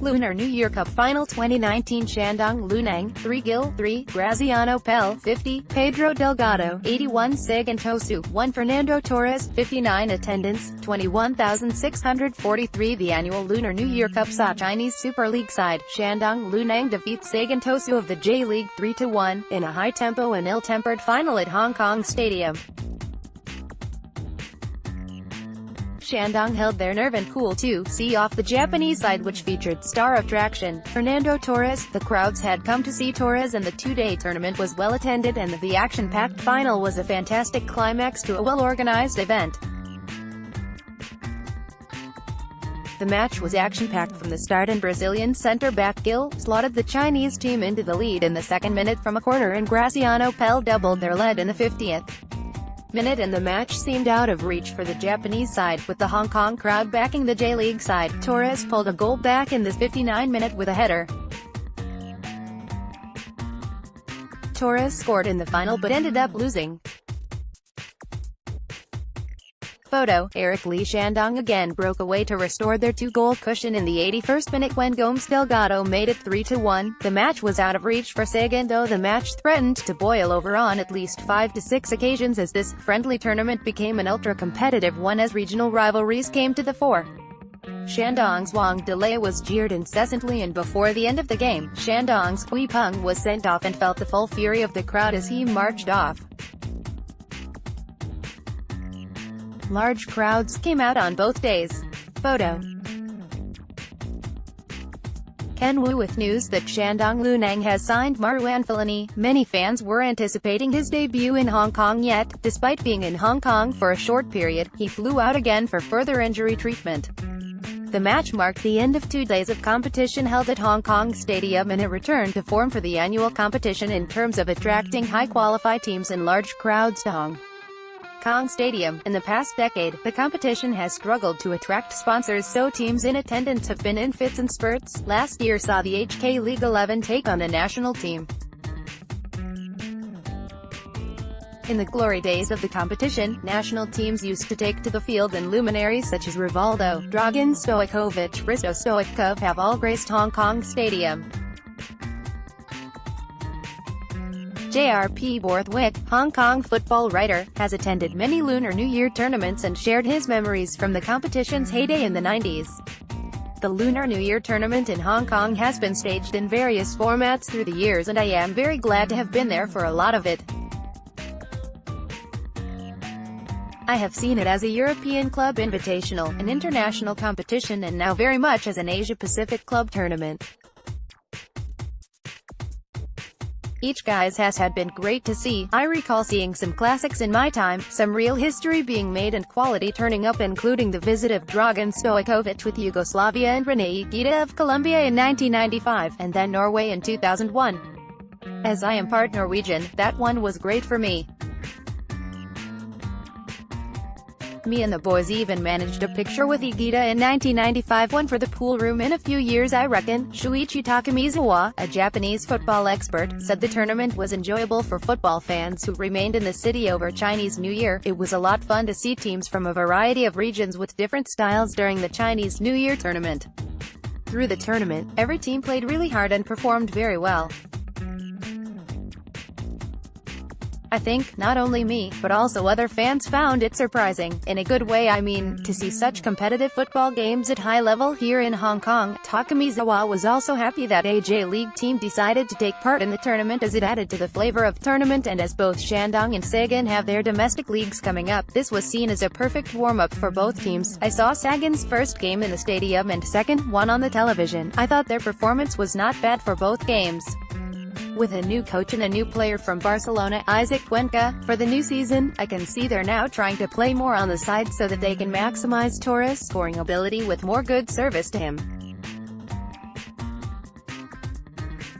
Lunar New Year Cup Final 2019 Shandong Luneng, 3 Gil, 3, Graziano Pelle, 50, Pedro Delgado, 81 Sagan Tosu, 1 Fernando Torres, 59 Attendance, 21,643 The annual Lunar New Year Cup saw Chinese Super League side, Shandong Luneng defeat Sagan Tosu of the J-League 3-1, in a high-tempo and ill-tempered final at Hong Kong Stadium. Shandong held their nerve and cool to see off the Japanese side, which featured star attraction Fernando Torres. The crowds had come to see Torres, and the two-day tournament was well attended, and the action-packed final was a fantastic climax to a well-organized event. The match was action-packed from the start, and Brazilian centre-back Gil slotted the Chinese team into the lead in the second minute from a corner, and Graziano Pelle doubled their lead in the 50th minute, and the match seemed out of reach for the Japanese side, with the Hong Kong crowd backing the J-League side. Torres pulled a goal back in the 59th minute with a header. Torres scored in the final but ended up losing. Photo, Eric Lee. Shandong again broke away to restore their two-goal cushion in the 81st minute when Gomes Delgado made it 3-1. The match was out of reach for Sagan, though the match threatened to boil over on at least 5 to 6 occasions as this friendly tournament became an ultra-competitive one as regional rivalries came to the fore. Shandong's Wang Delay was jeered incessantly, and before the end of the game, Shandong's Hui Peng was sent off and felt the full fury of the crowd as he marched off. Large crowds came out on both days. Photo. Ken Wu with news that Shandong Luneng has signed Marouane Fellaini. Many fans were anticipating his debut in Hong Kong, yet, despite being in Hong Kong for a short period, he flew out again for further injury treatment. The match marked the end of 2 days of competition held at Hong Kong Stadium, and a return to form for the annual competition in terms of attracting high-qualified teams and large crowds to Hong Kong Stadium. In the past decade, the competition has struggled to attract sponsors, so teams in attendance have been in fits and spurts. Last year saw the HK League 11 take on the national team. In the glory days of the competition, national teams used to take to the field, and luminaries such as Rivaldo, Dragan Stojkovic, Risto Stoichkov have all graced Hong Kong Stadium. J.R.P. Borthwick, Hong Kong football writer, has attended many Lunar New Year tournaments and shared his memories from the competition's heyday in the 90s. The Lunar New Year tournament in Hong Kong has been staged in various formats through the years, and I am very glad to have been there for a lot of it. I have seen it as a European club invitational, an international competition, and now very much as an Asia-Pacific club tournament. Each guys has had been great to see. I recall seeing some classics in my time, some real history being made and quality turning up, including the visit of Dragan Stojkovic with Yugoslavia and Rene Higuita of Colombia in 1995, and then Norway in 2001. As I am part Norwegian, that one was great for me. Me and the boys even managed a picture with Higuita in 1995, one for the pool room in a few years I reckon. Shuichi Takamizawa, a Japanese football expert, said the tournament was enjoyable for football fans who remained in the city over Chinese New Year. It was a lot fun to see teams from a variety of regions with different styles during the Chinese New Year tournament. Through the tournament, every team played really hard and performed very well. I think, not only me, but also other fans found it surprising, in a good way I mean, to see such competitive football games at high level here in Hong Kong. Takamizawa was also happy that a J-League team decided to take part in the tournament, as it added to the flavor of tournament, and as both Shandong and Sagan have their domestic leagues coming up, this was seen as a perfect warm-up for both teams. I saw Sagan's first game in the stadium and second one on the television. I thought their performance was not bad for both games. With a new coach and a new player from Barcelona, Isaac Cuenca, for the new season, I can see they're now trying to play more on the side so that they can maximize Torres' scoring ability with more good service to him.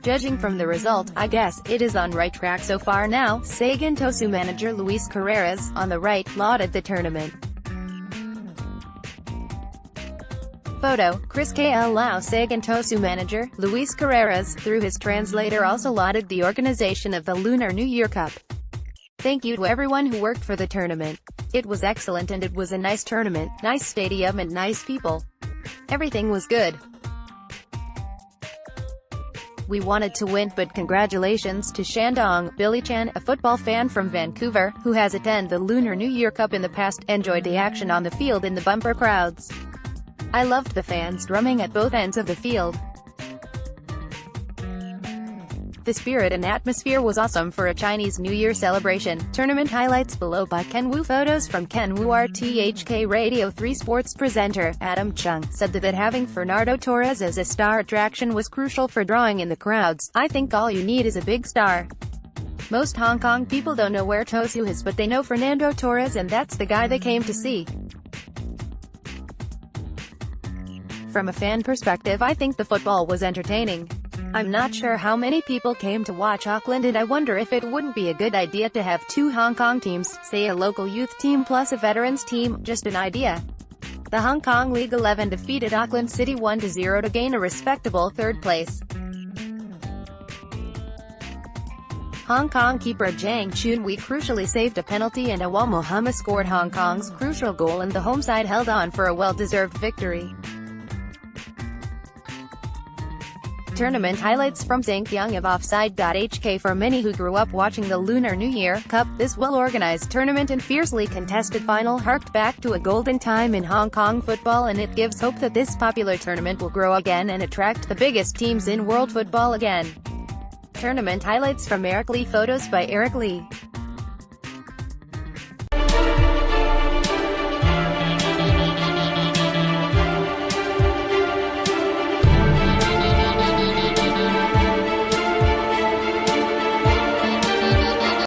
Judging from the result, I guess it is on right track so far now. Sagan Tosu manager Luis Carreras, on the right, lauded the tournament. Photo, Chris K.L. Lau. Sagan Tosu manager, Luis Carreras, through his translator, also lauded the organization of the Lunar New Year Cup. Thank you to everyone who worked for the tournament. It was excellent, and it was a nice tournament, nice stadium and nice people. Everything was good. We wanted to win, but congratulations to Shandong, Billy Chan, a football fan from Vancouver, who has attended the Lunar New Year Cup in the past, enjoyed the action on the field in the bumper crowds. I loved the fans drumming at both ends of the field. The spirit and atmosphere was awesome for a Chinese New Year celebration. Tournament highlights below by Ken Wu. Photos from Ken Wu. RTHK Radio 3 sports presenter, Adam Chung, said that having Fernando Torres as a star attraction was crucial for drawing in the crowds. I think all you need is a big star. Most Hong Kong people don't know where Tosu is, but they know Fernando Torres, and that's the guy they came to see. From a fan perspective, I think the football was entertaining. I'm not sure how many people came to watch Auckland, and I wonder if it wouldn't be a good idea to have two Hong Kong teams, say a local youth team plus a veterans team, just an idea. The Hong Kong League 11 defeated Auckland City 1-0 to gain a respectable third place. Hong Kong keeper Zhang Chunwei crucially saved a penalty, and Awal Mohammed scored Hong Kong's crucial goal, and the home side held on for a well-deserved victory. Tournament highlights from Zhang Yang of Offside.hk. For many who grew up watching the Lunar New Year Cup, this well-organized tournament and fiercely contested final harked back to a golden time in Hong Kong football, and it gives hope that this popular tournament will grow again and attract the biggest teams in world football again. Tournament highlights from Eric Lee. Photos by Eric Lee.